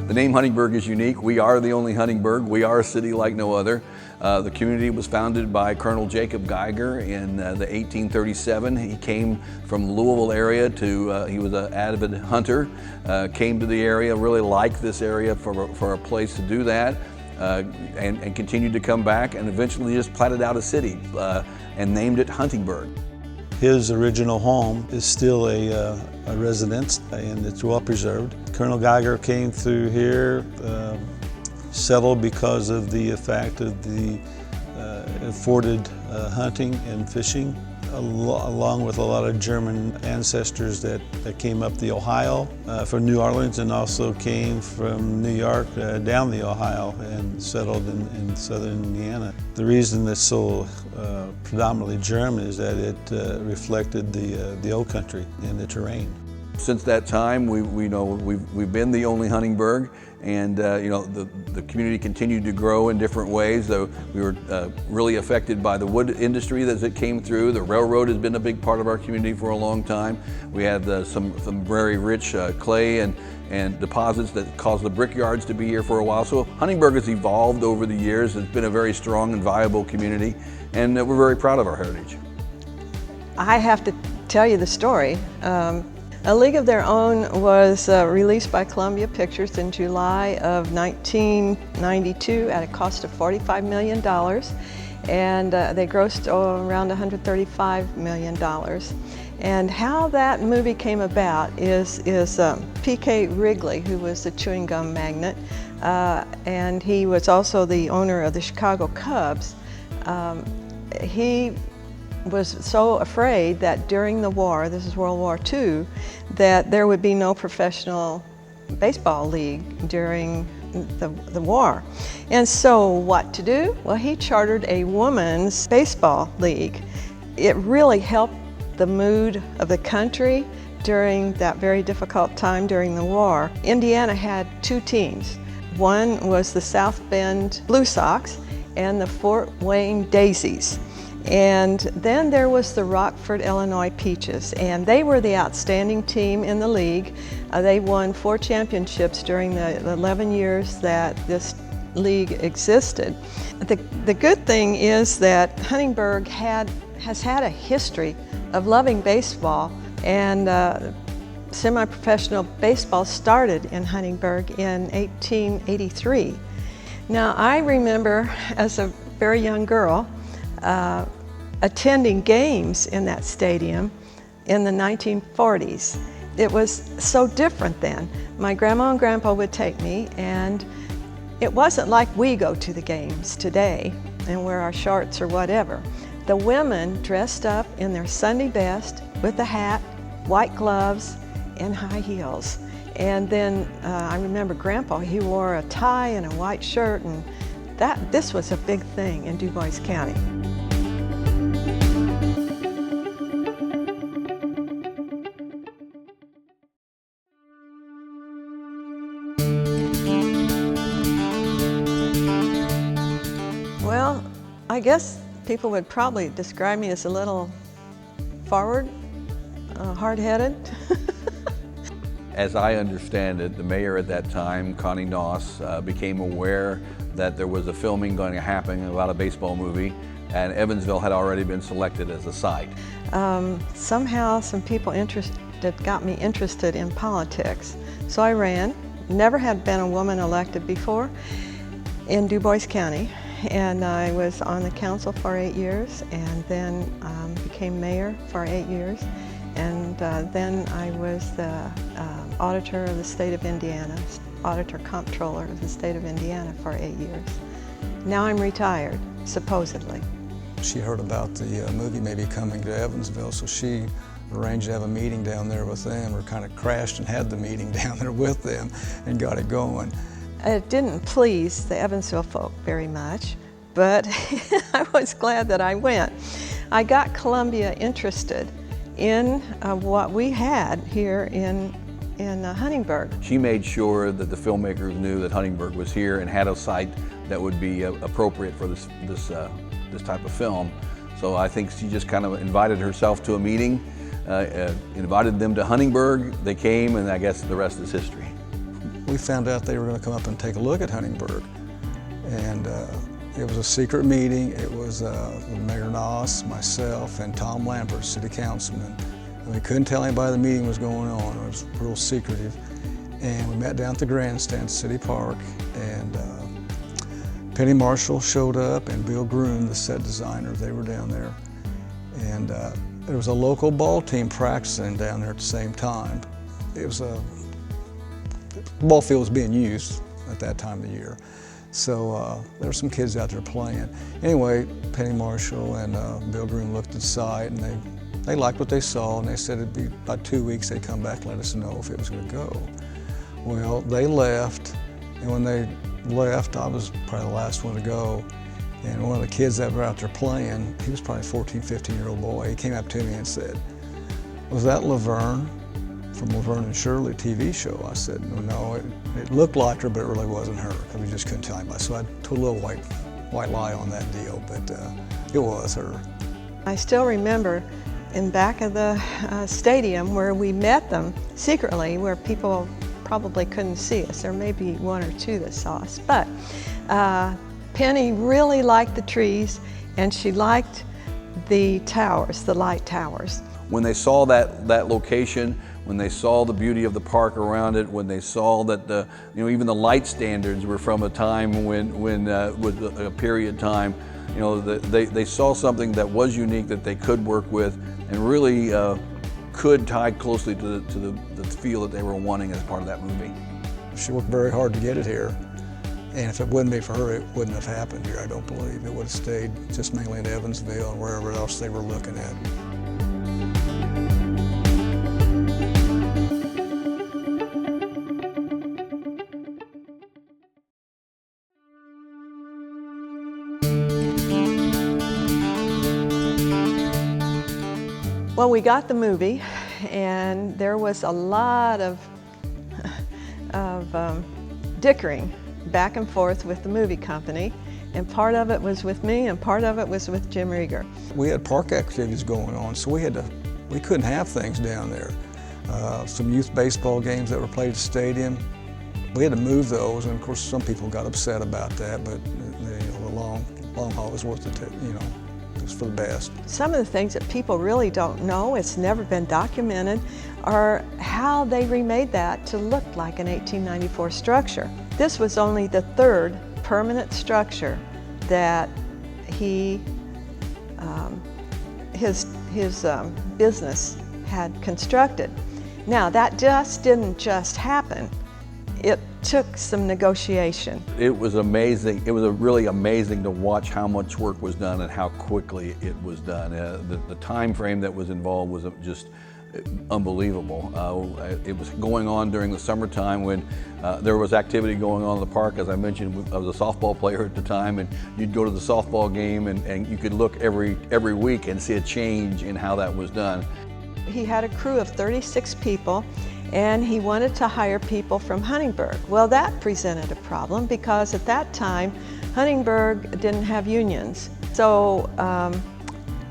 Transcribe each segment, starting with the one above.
The name Huntingburg is unique. We are the only Huntingburg. We are a city like no other. The community was founded by Colonel Jacob Geiger in the 1837. He came from the Louisville area he was an avid hunter, came to the area, really liked this area for a place to do that, and continued to come back, and eventually just platted out a city and named it Huntingburg. His original home is still a residence, and it's well preserved. Colonel Geiger came through here, settled because of the fact of the afforded hunting and fishing, along with a lot of German ancestors that came up the Ohio from New Orleans, and also came from New York down the Ohio and settled in southern Indiana. The reason it's so predominantly German is that it reflected the old country and the terrain. Since that time, we've been the only Huntingburg, and the community continued to grow in different ways. Though we were really affected by the wood industry as it came through. The railroad has been a big part of our community for a long time. We had some very rich clay and deposits that caused the brickyards to be here for a while. So Huntingburg has evolved over the years. It's been a very strong and viable community, and we're very proud of our heritage. I have to tell you the story. A League of Their Own was released by Columbia Pictures in July of 1992 at a cost of $45 million, and they grossed around $135 million. And how that movie came about is P.K. Wrigley, who was the chewing gum magnate, and he was also the owner of the Chicago Cubs. He was so afraid that during the war, this is World War II, that there would be no professional baseball league during the war. And so what to do? Well, he chartered a women's baseball league. It really helped the mood of the country during that very difficult time during the war. Indiana had two teams. One was the South Bend Blue Sox and the Fort Wayne Daisies. And then there was the Rockford, Illinois Peaches, and they were the outstanding team in the league. They won 4 championships during the 11 years that this league existed. The good thing is that Huntingburg has had a history of loving baseball, and semi-professional baseball started in Huntingburg in 1883. Now, I remember as a very young girl attending games in that stadium in the 1940s. It was so different then. My grandma and grandpa would take me, and it wasn't like we go to the games today and wear our shorts or whatever. The women dressed up in their Sunday best with a hat, white gloves, and high heels. And then I remember Grandpa, he wore a tie and a white shirt, and this was a big thing in Du Bois County. Well, I guess people would probably describe me as a little forward, hard-headed. As I understand it, the mayor at that time, Connie Noss, became aware that there was a filming going to happen about a baseball movie, and Evansville had already been selected as a site. Somehow some people got me interested in politics. So I ran. Never had been a woman elected before in Du Bois County, and I was on the council for 8 years, and then became mayor for 8 years. And then I was the auditor of the state of Indiana, auditor comptroller of the state of Indiana for 8 years. Now I'm retired, supposedly. She heard about the movie maybe coming to Evansville, so she arranged to have a meeting down there with them, or kind of crashed and had the meeting down there with them and got it going. It didn't please the Evansville folk very much, but I was glad that I went. I got Columbia interested in what we had here in Huntingburg. She made sure that the filmmakers knew that Huntingburg was here and had a site that would be appropriate for this type of film. So I think she just kind of invited herself to a meeting, invited them to Huntingburg. They came, and I guess the rest is history. we found out they were going to come up and take a look at Huntingburg. And it was a secret meeting. It was Mayor Noss, myself, and Tom Lampert, city councilman. And we couldn't tell anybody the meeting was going on. It was real secretive. And we met down at the grandstand, City Park, and Penny Marshall showed up, and Bill Groom, the set designer, they were down there. And there was a local ball team practicing down there at the same time. It was the ball field was being used at that time of the year. So there were some kids out there playing. Anyway, Penny Marshall and Bill Groom looked at the site, and they liked what they saw, and they said it'd be about 2 weeks they'd come back and let us know if it was going to go. Well, they left, and when they left, I was probably the last one to go. And one of the kids that were out there playing, he was probably a 14, 15-year-old boy. He came up to me and said, "Was that Laverne from Laverne and Shirley TV show?" I said, "No, it looked like her, but it really wasn't her," because we just couldn't tell anybody. So I told a little white lie on that deal, but it was her. I still remember in back of the stadium where we met them secretly, where people probably couldn't see us. There may be one or two that saw us, but Penny really liked the trees, and she liked the towers, the light towers. When they saw that location, when they saw the beauty of the park around it, when they saw that even the light standards were from a time when was a period time, they saw something that was unique that they could work with, and really could tie closely to the feel that they were wanting as part of that movie. She worked very hard to get it here, and if it wouldn't be for her, it wouldn't have happened here, I don't believe. It would have stayed just mainly in Evansville and wherever else they were looking at. Well, we got the movie, and there was a lot of dickering back and forth with the movie company, and part of it was with me and part of it was with Jim Rieger. We had park activities going on, so we couldn't have things down there. Some youth baseball games that were played at the stadium, we had to move those, and of course some people got upset about that, but the long haul was worth it, it was for the best. Some of the things that people really don't know, it's never been documented, are how they remade that to look like an 1894 structure. This was only the third permanent structure that his business had constructed. Now, that didn't just happen. It took some negotiation. It was amazing. It was really amazing to watch how much work was done and how quickly it was done. The time frame that was involved was just unbelievable. It was going on during the summertime when there was activity going on in the park. As I mentioned, I was a softball player at the time, and you'd go to the softball game and you could look every week and see a change in how that was done. He had a crew of 36 people, and he wanted to hire people from Huntingburg. Well, that presented a problem because at that time, Huntingburg didn't have unions. So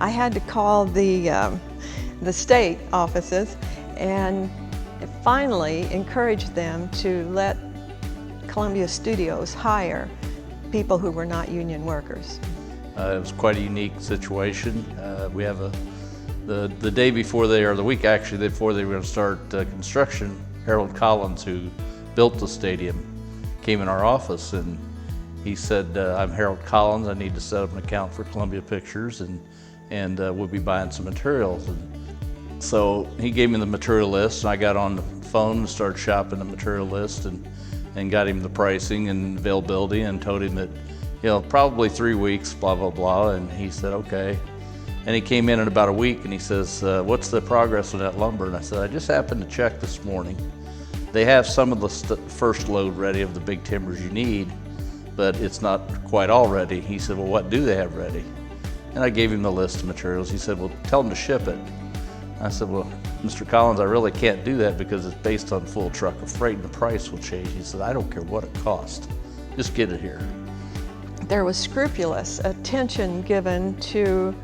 I had to call the state offices and finally encouraged them to let Columbia Studios hire people who were not union workers. It was quite a unique situation. We have the day before the week actually before they were going to start construction, Harold Collins, who built the stadium, came in our office and he said, "I'm Harold Collins, I need to set up an account for Columbia Pictures and we'll be buying some materials." And so he gave me the material list, and I got on the phone and started shopping the material list and got him the pricing and availability and told him that, probably 3 weeks, blah, blah, blah. And he said, okay. And he came in about a week and he says, "What's the progress on that lumber?" And I said, "I just happened to check this morning. They have some of the first load ready of the big timbers you need, but it's not quite all ready." He said, "Well, what do they have ready?" And I gave him the list of materials. He said, "Well, tell them to ship it." I said, "Well, Mr. Collins, I really can't do that because it's based on full truck of freight and the price will change." He said, "I don't care what it costs, just get it here." There was scrupulous attention given to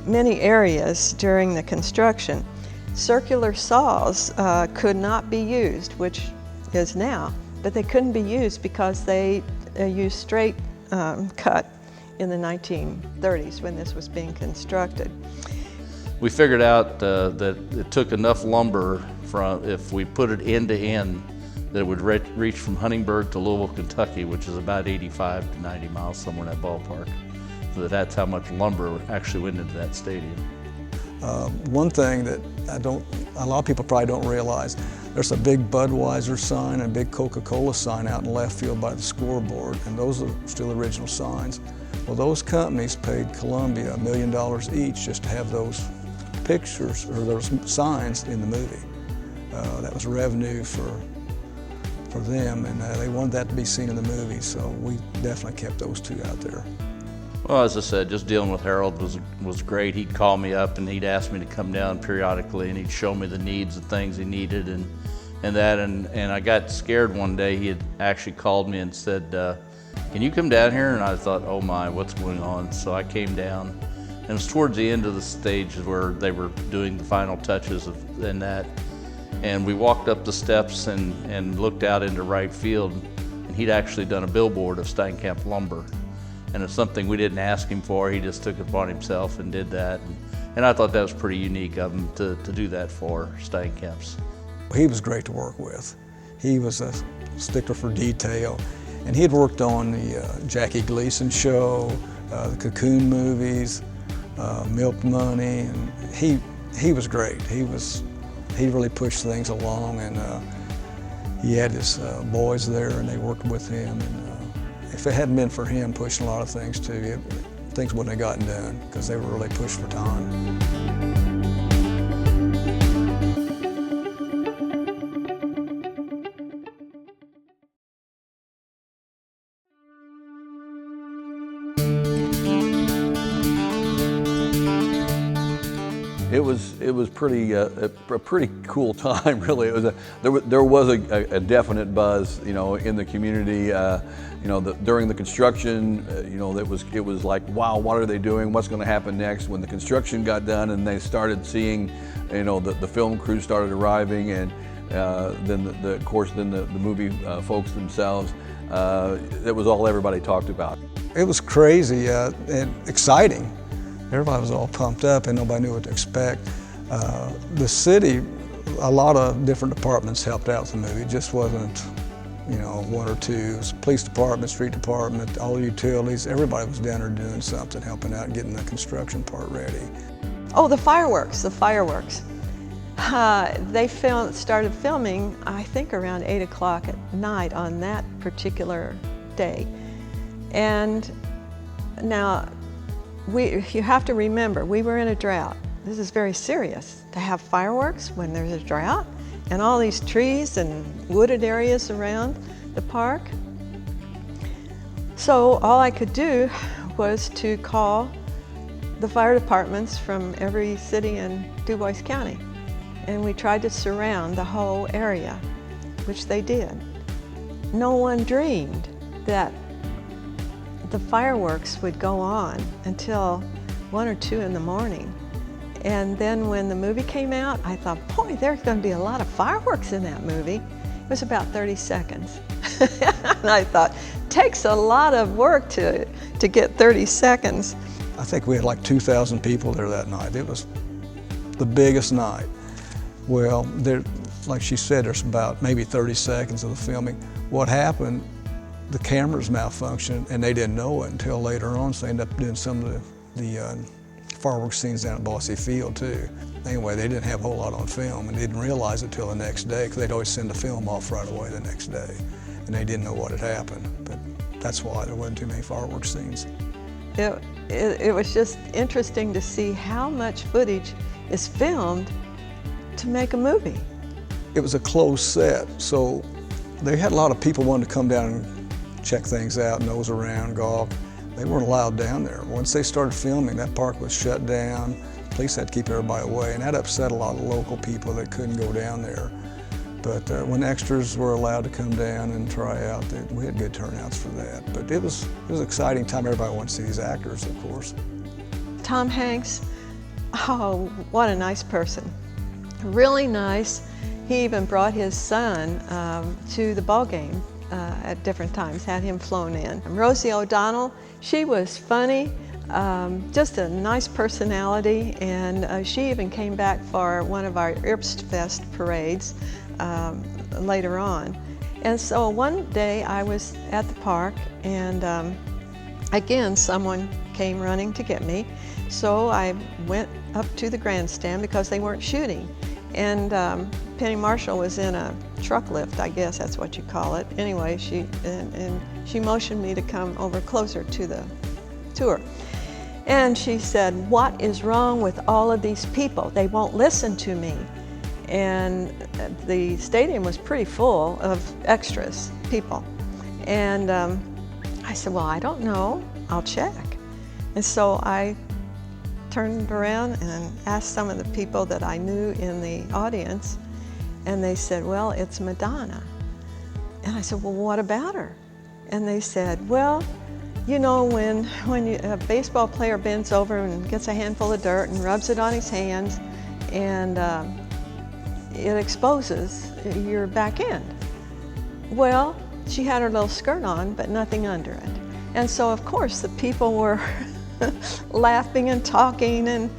many areas during the construction. Circular saws could not be used, which is now. but they couldn't be used because they used straight cut in the 1930s when this was being constructed. We figured out that it took enough lumber if we put it end to end, that it would reach from Huntingburg to Louisville, Kentucky, which is about 85 to 90 miles, somewhere in that ballpark. So that's how much lumber actually went into that stadium. One thing that a lot of people probably don't realize, there's a big Budweiser sign and a big Coca-Cola sign out in left field by the scoreboard, and those are still original signs. Well, those companies paid Columbia $1 million each just to have those pictures or those signs in the movie. That was revenue for them, and they wanted that to be seen in the movie, so we definitely kept those two out there. Well, as I said, just dealing with Harold was great. He'd call me up and he'd ask me to come down periodically, and he'd show me the needs and things he needed and I got scared one day. He had actually called me and said, can you come down here? And I thought, oh my, what's going on? So I came down, and it was towards the end of the stage where they were doing the final touches and that. And we walked up the steps and looked out into right field, and he'd actually done a billboard of Steinkamp lumber. And it's something we didn't ask him for. He just took it upon himself and did that. And I thought that was pretty unique of him to do that for Steinkamps. He was great to work with. He was a stickler for detail. And he had worked on the Jackie Gleason show, the Cocoon movies, Milk Money, and he was great. He really pushed things along, and he had his boys there, and they worked with him. And if it hadn't been for him pushing a lot of things too, things wouldn't have gotten done because they were really pushed for time. It was pretty a pretty cool time, really. It was there was a definite buzz, in the community. During the construction, it was like, wow, what are they doing? What's going to happen next? When the construction got done and they started seeing, the film crew started arriving, and then the movie folks themselves. It was all everybody talked about. It was crazy and exciting. Everybody was all pumped up and nobody knew what to expect. The city, a lot of different departments helped out with the movie. It just wasn't, one or two. It was police department, street department, all the utilities. Everybody was down there doing something, helping out, getting the construction part ready. Oh, the fireworks. They started filming, I think, around 8 o'clock at night on that particular day. And now, you have to remember, we were in a drought. This is very serious, to have fireworks when there's a drought and all these trees and wooded areas around the park. So all I could do was to call the fire departments from every city in DuBois County. And we tried to surround the whole area, which they did. No one dreamed that the fireworks would go on until 1 or 2 in the morning. And then when the movie came out, I thought, boy, there's going to be a lot of fireworks in that movie. It was about 30 seconds. And I thought, takes a lot of work to get 30 seconds. I think we had like 2,000 people there that night. It was the biggest night. Well, like she said, there's about maybe 30 seconds of the filming. What happened, the cameras malfunctioned and they didn't know it until later on, so they ended up doing some of the fireworks scenes down at Bossy Field too. Anyway, they didn't have a whole lot on film and didn't realize it till the next day, because they'd always send the film off right away the next day, and they didn't know what had happened. But that's why there wasn't too many fireworks scenes. It was just interesting to see how much footage is filmed to make a movie. It was a closed set, so they had a lot of people wanting to come down and check things out, nose around, gawk. They weren't allowed down there. Once they started filming, that park was shut down. The police had to keep everybody away, and that upset a lot of local people that couldn't go down there. But when extras were allowed to come down and try out, we had good turnouts for that. But it was an exciting time. Everybody wanted to see these actors, of course. Tom Hanks, oh, what a nice person. Really nice. He even brought his son to the ball game. at different times, had him flown in. Rosie O'Donnell, she was funny, just a nice personality, and she even came back for one of our Erbstfest parades later on. And so one day I was at the park, and again someone came running to get me. So I went up to the grandstand because they weren't shooting. And Penny Marshall was in a truck lift, I guess that's what you call it. Anyway, she motioned me to come over closer to the tour. And she said, "What is wrong with all of these people? They won't listen to me." And the stadium was pretty full of extras, people. And I said, "Well, I don't know, I'll check." And so I turned around and asked some of the people that I knew in the audience, and they said, "Well, it's Madonna." And I said, "Well, what about her?" And they said, "Well, you know, when a baseball player bends over and gets a handful of dirt and rubs it on his hands, and it exposes your back end. Well, she had her little skirt on, but nothing under it." And so, of course, the people were laughing and talking, and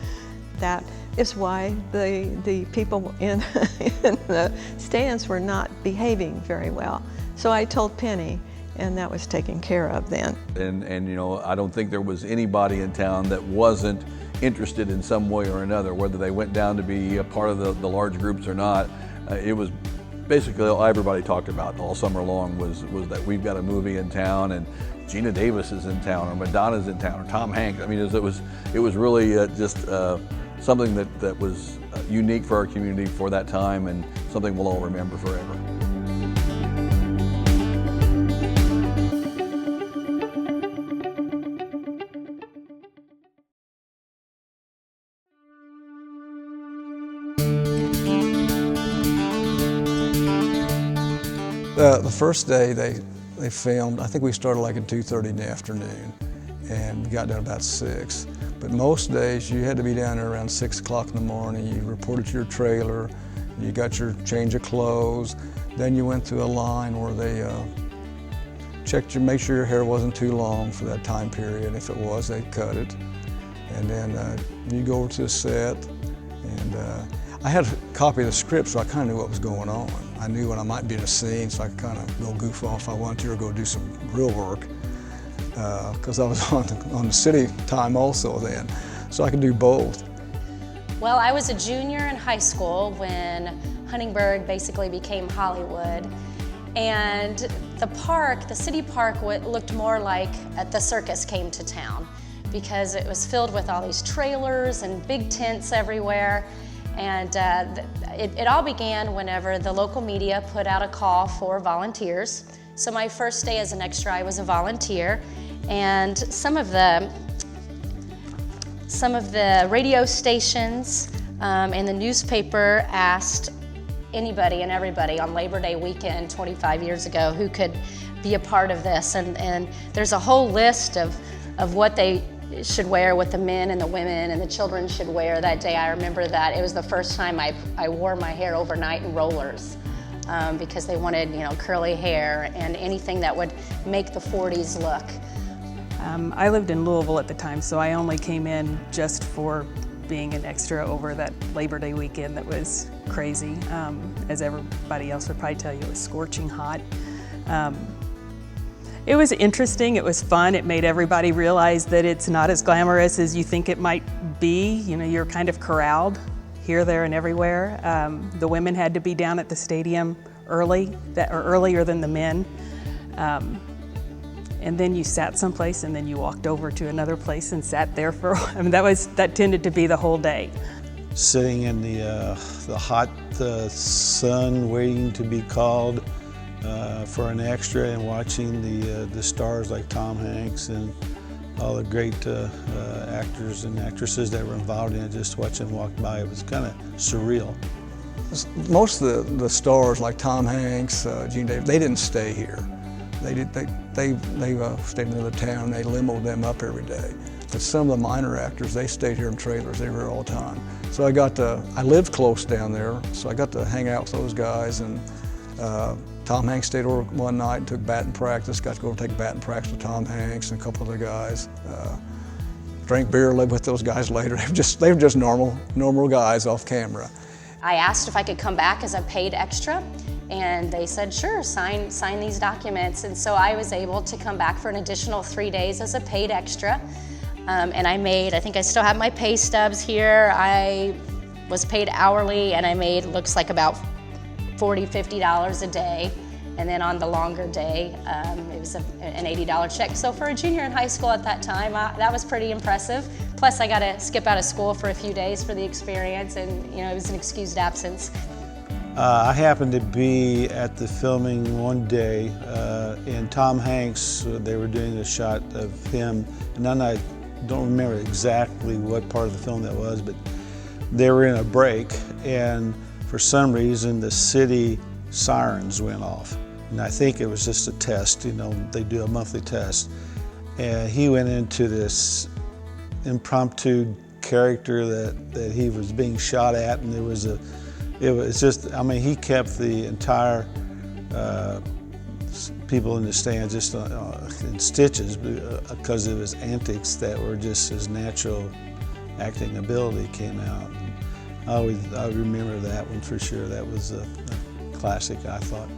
that is why the people in the stands were not behaving very well. So I told Penny, and that was taken care of then. And you know, I don't think there was anybody in town that wasn't interested in some way or another, whether they went down to be a part of the large groups or not. It was basically all everybody talked about all summer long was that we've got a movie in town, and Gina Davis is in town, or Madonna's in town, or Tom Hanks. I mean, it was really just something that was unique for our community for that time, and something we'll all remember forever. The first day they filmed, I think we started like at 2:30 in the afternoon and got done about 6. But most days you had to be down there around 6 o'clock in the morning. You reported to your trailer, you got your change of clothes, then you went through a line where they checked you, make sure your hair wasn't too long for that time period. If it was, they cut it. And then you go over to the set, and I had a copy of the script, so I kind of knew what was going on. I knew when I might be in a scene, so I could kind of go goof off if I wanted to, or go do some real work, because I was on the city time also then, so I could do both. Well, I was a junior in high school when Huntingburg basically became Hollywood, and the park, the city park, looked more like the circus came to town, because it was filled with all these trailers and big tents everywhere. And it all began whenever the local media put out a call for volunteers. So my first day as an extra, I was a volunteer, and some of the radio stations and the newspaper asked anybody and everybody on Labor Day weekend 25 years ago who could be a part of this. And there's a whole list of what they should wear, what the men and the women and the children should wear that day. I remember that it was the first time I wore my hair overnight in rollers because they wanted, you know, curly hair and anything that would make the 40s look. I lived in Louisville at the time, so I only came in just for being an extra over that Labor Day weekend that was crazy. As everybody else would probably tell you, it was scorching hot. It was interesting, it was fun, it made everybody realize that it's not as glamorous as you think it might be. You know, you're kind of corralled here, there, and everywhere. The women had to be down at the stadium earlier than the men. And then you sat someplace, and then you walked over to another place and sat there for, I mean, that tended to be the whole day. Sitting in the hot sun, waiting to be called for an extra, and watching the stars like Tom Hanks and all the great actors and actresses that were involved in it, just watching them walk by. It was kind of surreal. Most of the stars like Tom Hanks, Gene Davis, they didn't stay here. They stayed in another town. They limoed them up every day. But some of the minor actors, they stayed here in trailers. They were here all the time. So I lived close down there, so I got to hang out with those guys, and Tom Hanks stayed over one night and took batting practice. Got to go take batting practice with Tom Hanks and a couple other guys. Drank beer, lived with those guys later. They were just normal guys off camera. I asked if I could come back as a paid extra, and they said, sure, sign these documents. And so I was able to come back for an additional 3 days as a paid extra. And I think I still have my pay stubs here. I was paid hourly, and I made, looks like about $40, $50 a day. And then on the longer day, it was an $80 check. So for a junior in high school at that time, that was pretty impressive. Plus I got to skip out of school for a few days for the experience, and it was an excused absence. I happened to be at the filming one day, and Tom Hanks, they were doing a shot of him, and then I don't remember exactly what part of the film that was, but they were in a break, and for some reason the city sirens went off. And I think it was just a test, they do a monthly test. And he went into this impromptu character that he was being shot at, and he kept the entire people in the stands just in stitches because of his antics that were just his natural acting ability came out. And I remember that one for sure. That was a classic, I thought.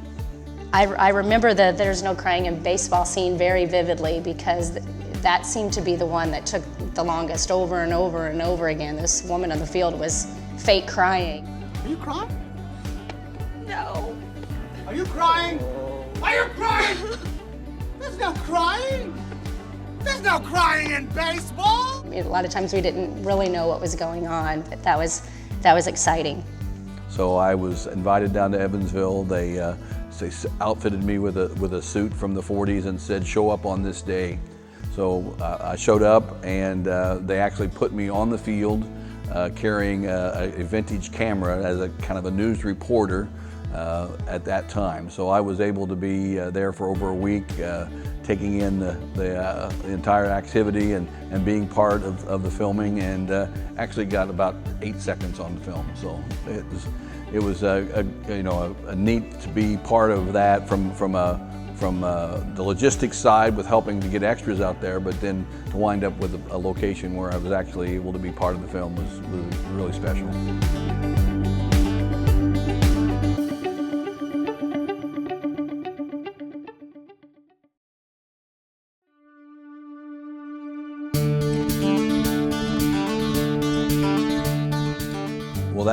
I remember the There's No Crying in Baseball scene very vividly, because that seemed to be the one that took the longest, over and over and over again. This woman on the field was fake crying. Are you crying? No. Are you crying? Are you crying? There's no crying. There's no crying in baseball. A lot of times we didn't really know what was going on, but that was exciting. So I was invited down to Evansville. They outfitted me with a suit from the 40s and said, show up on this day. So I showed up, and they actually put me on the field carrying a vintage camera as a kind of a news reporter at that time. So I was able to be there for over a week, taking in the entire activity and being part of the filming, and actually got about 8 seconds on the film. So it was a neat to be part of that from the logistics side with helping to get extras out there, but then to wind up with a location where I was actually able to be part of the film was really special. Well,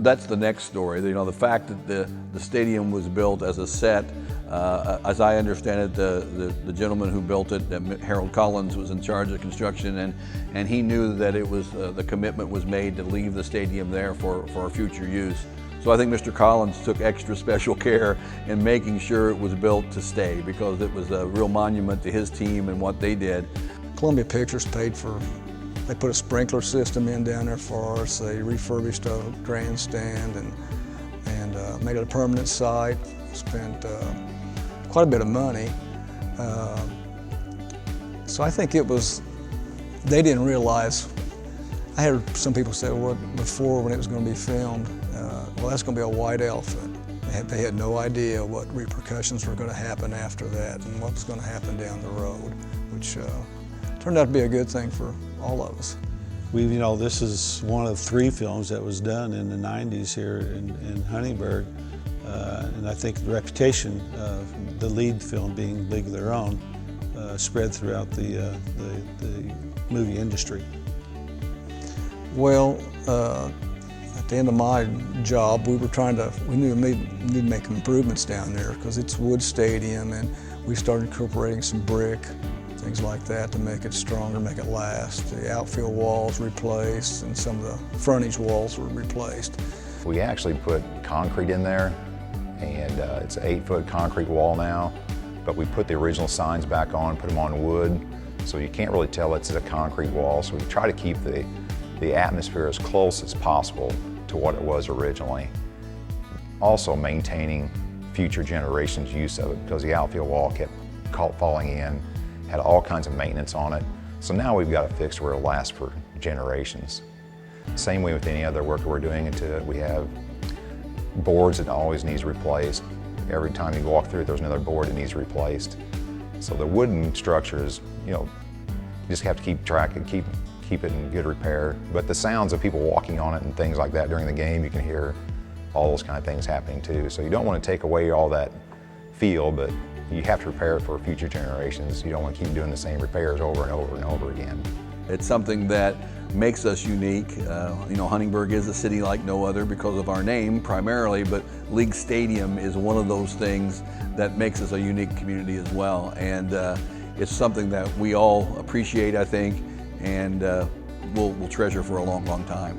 that's the next story. The fact that the stadium was built as a set. As I understand it, the gentleman who built it, Harold Collins, was in charge of construction, and he knew that it was the commitment was made to leave the stadium there for future use. So I think Mr. Collins took extra special care in making sure it was built to stay, because it was a real monument to his team and what they did. Columbia Pictures they put a sprinkler system in down there for us. They refurbished a grandstand and made it a permanent site. Spent quite a bit of money. So I think they didn't realize. I heard some people say, well, before when it was going to be filmed, well, that's going to be a white elephant. They had no idea what repercussions were going to happen after that and what was going to happen down the road, which turned out to be a good thing for all of us. This is one of 3 films that was done in the 90s here in Huntingburg. And I think the reputation of the lead film being League of Their Own spread throughout the movie industry. Well, at the end of my job, we knew we needed to make improvements down there because it's a wood stadium, and we started incorporating some brick, things like that to make it stronger, make it last. The outfield walls replaced, and some of the frontage walls were replaced. We actually put concrete in there, and it's an 8-foot concrete wall now, but we put the original signs back on, put them on wood, so you can't really tell it's a concrete wall. So we try to keep the atmosphere as close as possible to what it was originally. Also maintaining future generations' use of it, because the outfield wall kept falling in, had all kinds of maintenance on it. So now we've got it fixed where it'll last for generations. Same way with any other work we're doing, we have boards that always needs replaced. Every time you walk through it, there's another board that needs replaced. So the wooden structure is, you just have to keep track and keep it in good repair. But the sounds of people walking on it and things like that during the game, you can hear all those kind of things happening too. So you don't want to take away all that feel, but you have to repair it for future generations. You don't want to keep doing the same repairs over and over and over again. It's something that makes us unique. Huntingburg is a city like no other because of our name primarily, but League Stadium is one of those things that makes us a unique community as well. And it's something that we all appreciate, I think, and we'll treasure for a long, long time.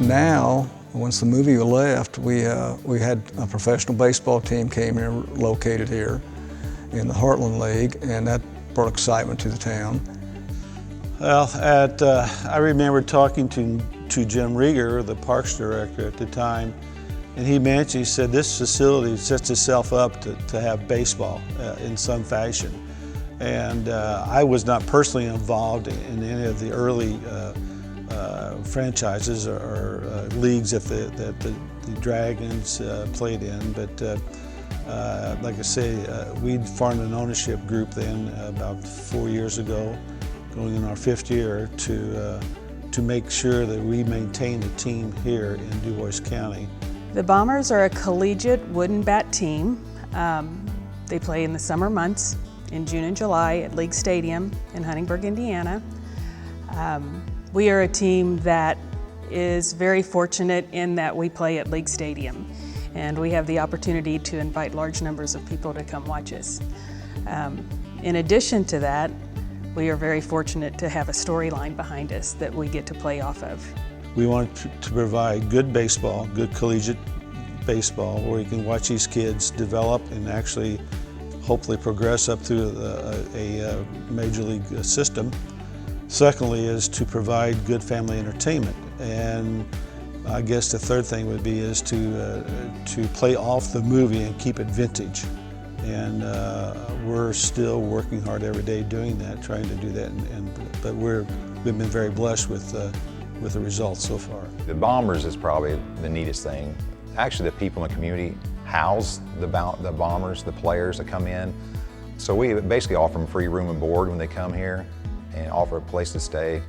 Now, once the movie left, we had a professional baseball team came here, located here in the Heartland League, and that brought excitement to the town. Well, I remember talking to Jim Rieger, the Parks Director at the time, and he said this facility sets itself up to have baseball in some fashion. And I was not personally involved in any of the early franchises or leagues that the Dragons played in, but like I say, we'd formed an ownership group then about 4 years ago, going in our 5th year, to make sure that we maintain a team here in DuBois County. The Bombers are a collegiate wooden bat team. They play in the summer months in June and July at League Stadium in Huntingburg, Indiana. We are a team that is very fortunate in that we play at League Stadium, and we have the opportunity to invite large numbers of people to come watch us. In addition to that, we are very fortunate to have a storyline behind us that we get to play off of. We want to provide good baseball, good collegiate baseball, where you can watch these kids develop and actually hopefully progress up through a major league system. Secondly is to provide good family entertainment, and I guess the third thing would be is to play off the movie and keep it vintage. And we're still working hard every day doing that, trying to do that. But we've been very blessed with the results so far. The Bombers is probably the neatest thing. Actually, the people in the community house the Bombers, the players that come in. So we basically offer them free room and board when they come here, and offer a place to stay.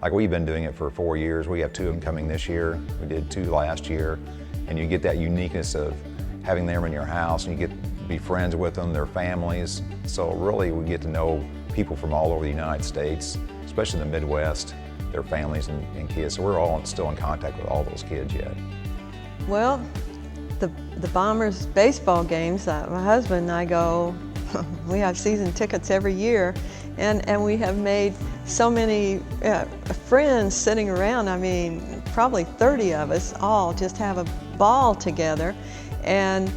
Like we've been doing it for 4 years. We have 2 of them coming this year. We did 2 last year. And you get that uniqueness of having them in your house, and you get to be friends with them, their families. So really we get to know people from all over the United States, especially in the Midwest, their families and kids. So we're all still in contact with all those kids yet. Well, the Bombers baseball games, my husband and I go, we have season tickets every year, and we have made so many friends sitting around. I mean, probably 30 of us all just have a ball together, and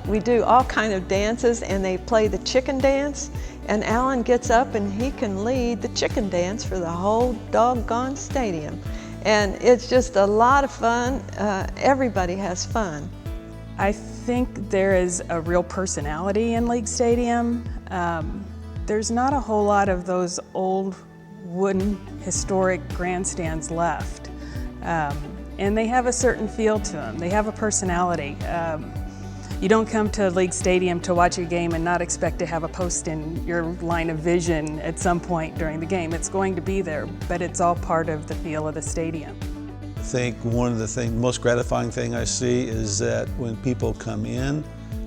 we do all kind of dances, and they play the chicken dance, and Alan gets up and he can lead the chicken dance for the whole doggone stadium. And it's just a lot of fun. Everybody has fun. I think there is a real personality in League Stadium. There's not a whole lot of those old wooden historic grandstands left. And they have a certain feel to them. They have a personality. You don't come to League Stadium to watch a game and not expect to have a post in your line of vision at some point during the game. It's going to be there, but it's all part of the feel of the stadium. I think one of the most gratifying thing I see is that when people come in,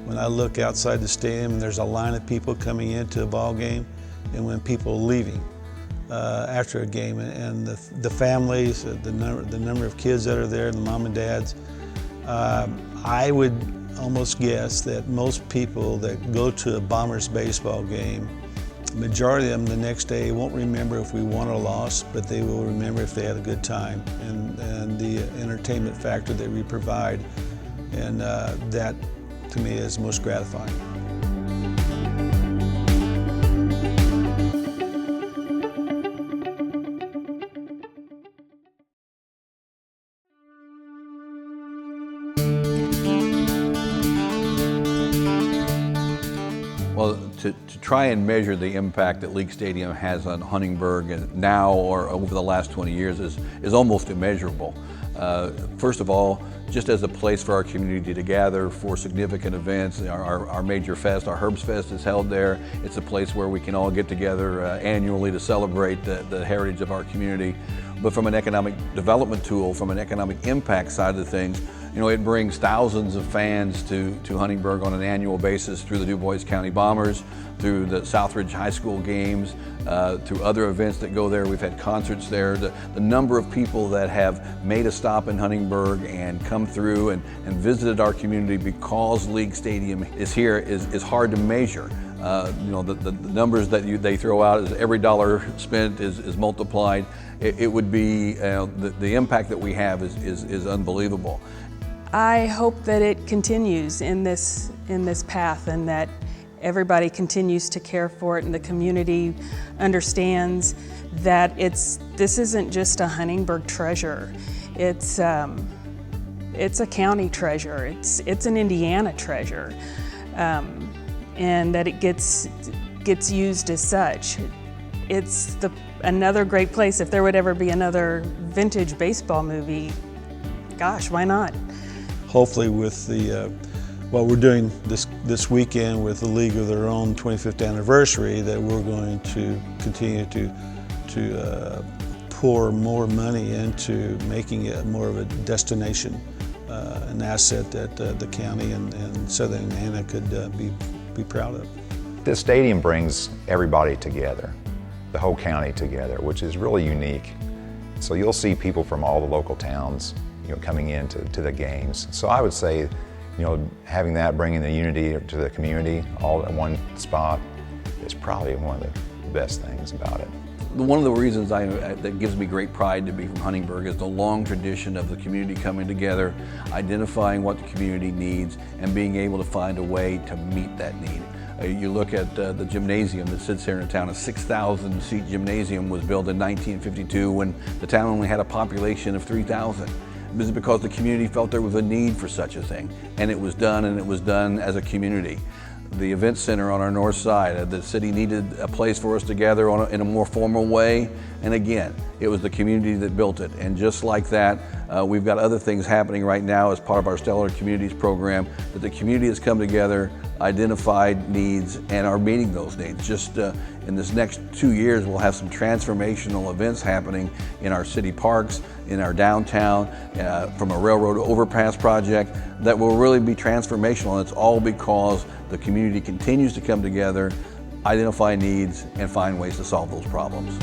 when I look outside the stadium and there's a line of people coming into a ball game, and when people are leaving after a game, and the families, the number of kids that are there, the mom and dads, I would almost guess that most people that go to a Bombers baseball game, the majority of them the next day won't remember if we won or lost, but they will remember if they had a good time and the entertainment factor that we provide, and that to me is most gratifying. to try and measure the impact that League Stadium has on Huntingburg and now or over the last 20 years is almost immeasurable. First of all, just as a place for our community to gather for significant events. Our major fest, our Herbst Fest, is held there. It's a place where we can all get together annually to celebrate the heritage of our community. But from an economic development tool, from an economic impact side of things, you know, it brings thousands of fans to Huntingburg on an annual basis through the Du Bois County Bombers, through the Southridge High School games, through other events that go there. We've had concerts there. The number of people that have made a stop in Huntingburg and come through and visited our community because League Stadium is here is hard to measure. You know, the numbers that they throw out is every dollar spent is multiplied. It would be, the impact that we have is unbelievable. I hope that it continues in this path and that everybody continues to care for it and the community understands that this isn't just a Huntingburg treasure. It's a county treasure. It's an Indiana treasure, and that it gets used as such. It's another great place. If there would ever be another vintage baseball movie, gosh, why not? Hopefully with what we're doing this weekend with the League of Their Own 25th anniversary, that we're going to continue to pour more money into making it more of a destination, an asset that the county and Southern Indiana could be proud of. This stadium brings everybody together, the whole county together, which is really unique. So you'll see people from all the local towns, you know, coming into the games. So I would say, you know, having that, bringing the unity to the community all at one spot is probably one of the best things about it. One of the reasons that gives me great pride to be from Huntingburg is the long tradition of the community coming together, identifying what the community needs, and being able to find a way to meet that need. You look at the gymnasium that sits here in town. A 6,000 seat gymnasium was built in 1952 when the town only had a population of 3,000. It was because the community felt there was a need for such a thing, and it was done as a community. The event center on our north side, the city needed a place for us to gather in a more formal way, and again, it was the community that built it. And just like that, we've got other things happening right now as part of our Stellar Communities program, that the community has come together, identified needs, and are meeting those needs. Just in this next 2 years, we'll have some transformational events happening in our city parks, in our downtown, from a railroad overpass project that will really be transformational. And it's all because the community continues to come together, identify needs, and find ways to solve those problems.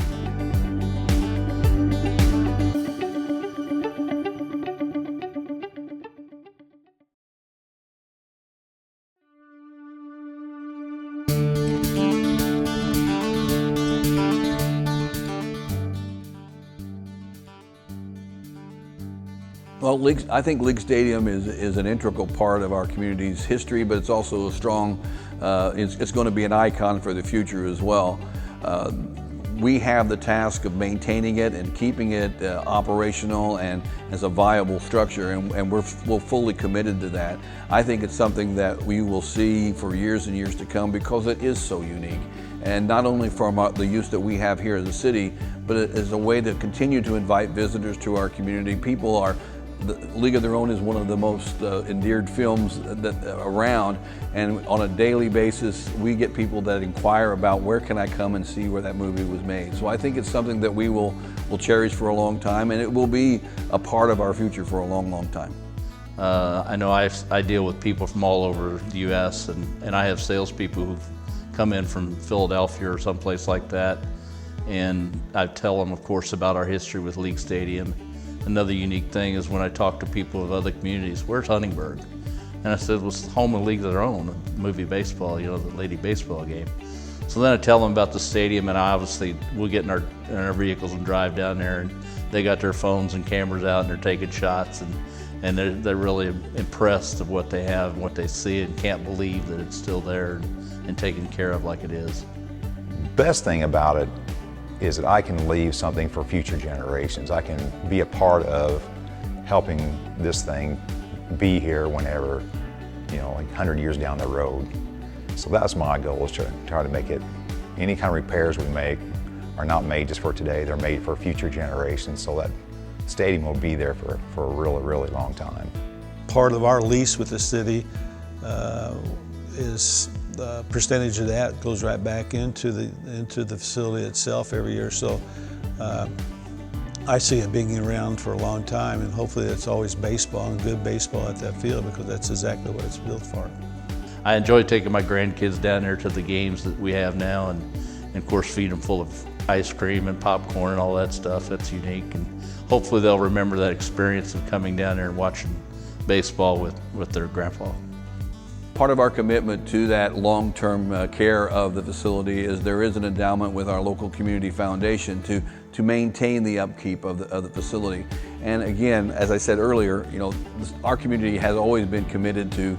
Well, I think League Stadium is an integral part of our community's history, but it's also a strong, it's going to be an icon for the future as well. We have the task of maintaining it and keeping it operational and as a viable structure, and we're fully committed to that. I think it's something that we will see for years and years to come because it is so unique. And not only from the use that we have here as a city, but as a way to continue to invite visitors to our community. The League of Their Own is one of the most endeared films around, and on a daily basis we get people that inquire about where can I come and see where that movie was made. So I think it's something that we will cherish for a long time, and it will be a part of our future for a long, long time. I know I deal with people from all over the U.S. and I have salespeople who've come in from Philadelphia or someplace like that, and I tell them, of course, about our history with League Stadium. Another unique thing is when I talk to people of other communities, where's Huntingburg? And I said, well, it's home of League of Their Own, movie baseball, you know, the lady baseball game. So then I tell them about the stadium, and obviously we'll get in our vehicles and drive down there, and they got their phones and cameras out and they're taking shots, and they're really impressed of what they have and what they see and can't believe that it's still there and taken care of like it is. Best thing about it is that I can leave something for future generations. I can be a part of helping this thing be here whenever, you know, like 100 years down the road. So that's my goal, is to try to make it, any kind of repairs we make are not made just for today, they're made for future generations, so that stadium will be there for a really, really long time. Part of our lease with the city is the percentage of that goes right back into the facility itself every year. So I see it being around for a long time, and hopefully it's always baseball and good baseball at that field, because that's exactly what it's built for. I enjoy taking my grandkids down there to the games that we have now, and of course feed them full of ice cream and popcorn and all that stuff. That's unique, and hopefully they'll remember that experience of coming down there and watching baseball with their grandpa. Part of our commitment to that long-term care of the facility is there is an endowment with our local community foundation to maintain the upkeep of the facility. And again, as I said earlier, our community has always been committed to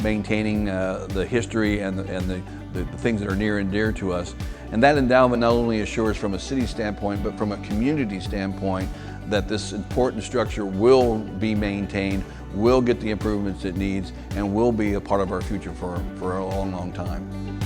maintaining the history and the things that are near and dear to us. And that endowment not only assures from a city standpoint, but from a community standpoint, that this important structure will be maintained, will get the improvements it needs, and will be a part of our future for a long, long time.